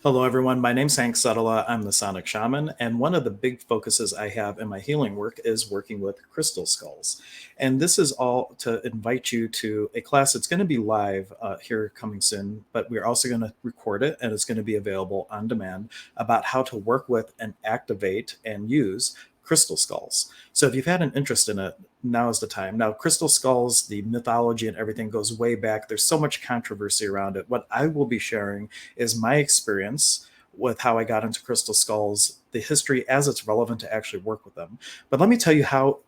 Hello, everyone. My name's Hank Sutala. I'm the Sonic Shaman, and one of the big focuses I have in my healing work is working with crystal skulls. And this is all to invite you to a class that's going to be live here coming soon, but we're also going to record it and it's going to be available on demand about how to work with and activate and use crystal skulls. So if you've had an interest in it, now is the time. Now, crystal skulls, the mythology and everything goes way back. There's so much controversy around it. What I will be sharing is my experience with how I got into crystal skulls, the history as it's relevant to actually work with them. But let me tell you how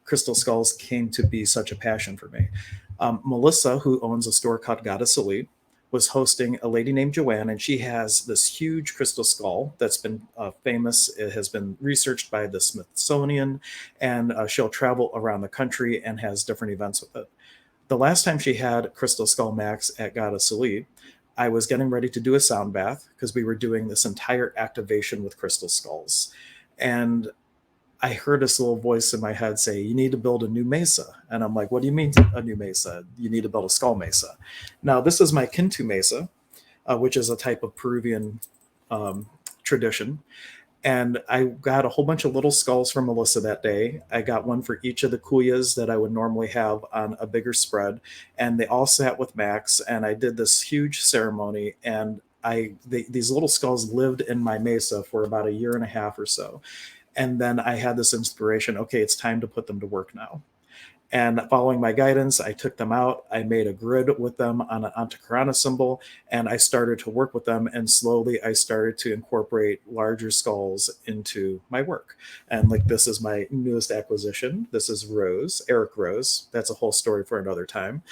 crystal skulls came to be such a passion for me. Melissa, who owns a store called Goddess Elite, was hosting a lady named Joanne, and she has this huge crystal skull that's been famous. It has been researched by the Smithsonian, and she'll travel around the country and has different events with it. The last time she had Crystal Skull Max at Goddess Elite, I was getting ready to do a sound bath because we were doing this entire activation with crystal skulls. And I heard this little voice in my head say, "You need to build a new mesa." And I'm like, "What do you mean a new mesa? You need to build a skull mesa." Now, this is my Kintu mesa, which is a type of Peruvian um, tradition. And I got a whole bunch of little skulls from Melissa that day. I got one for each of the kuyas that I would normally have on a bigger spread, and they all sat with Max. And I did this huge ceremony, and these little skulls lived in my mesa for about a year and a half or so. And then I had this inspiration. Okay, it's time to put them to work now. And following my guidance, I took them out. I made a grid with them on an Antakarana symbol, and I started to work with them. And slowly, I started to incorporate larger skulls into my work. And like this is my newest acquisition. This is Rose, Eric Rose. That's a whole story for another time.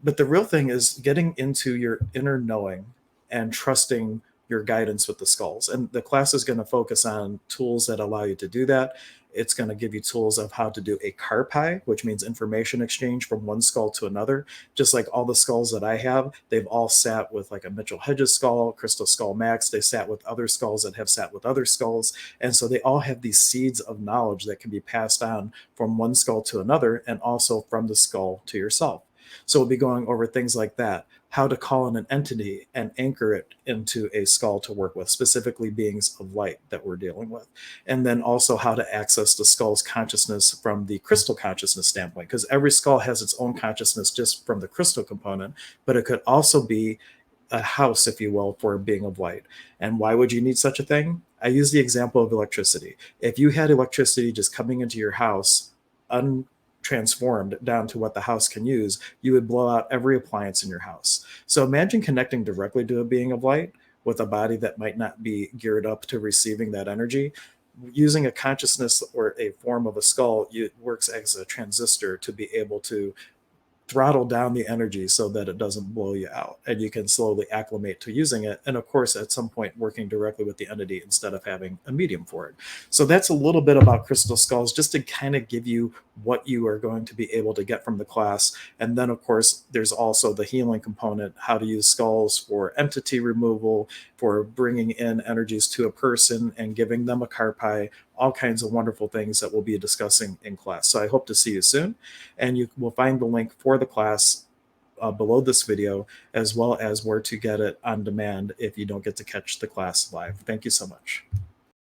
But the real thing is getting into your inner knowing and trusting your guidance with the skulls. And the class is going to focus on tools that allow you to do that. It's going to give you tools of how to do a karpai, which means information exchange from one skull to another. Just like all the skulls that I have, they've all sat with like a Mitchell Hedges skull, Crystal Skull Max. They sat with other skulls that have sat with other skulls. And so they all have these seeds of knowledge that can be passed on from one skull to another and also from the skull to yourself. So we'll be going over things like that, how to call in an entity and anchor it into a skull to work with, specifically beings of light that we're dealing with. And then also how to access the skull's consciousness from the crystal consciousness standpoint, because every skull has its own consciousness just from the crystal component, but it could also be a house, if you will, for a being of light. And why would you need such a thing? I use the example of electricity. If you had electricity just coming into your house, transformed down to what the house can use, you would blow out every appliance in your house. So imagine connecting directly to a being of light with a body that might not be geared up to receiving that energy. Using a consciousness or a form of a skull, it works as a transistor to be able to throttle down the energy so that it doesn't blow you out and you can slowly acclimate to using it, and of course at some point working directly with the entity instead of having a medium for it. So that's a little bit about crystal skulls, just to kind of give you what you are going to be able to get from the class. And then of course there's also the healing component, how to use skulls for entity removal, for bringing in energies to a person and giving them a karpai, all kinds of wonderful things that we'll be discussing in class. So I hope to see you soon, and you will find the link for the class below this video, as well as where to get it on demand if you don't get to catch the class live. Thank you so much.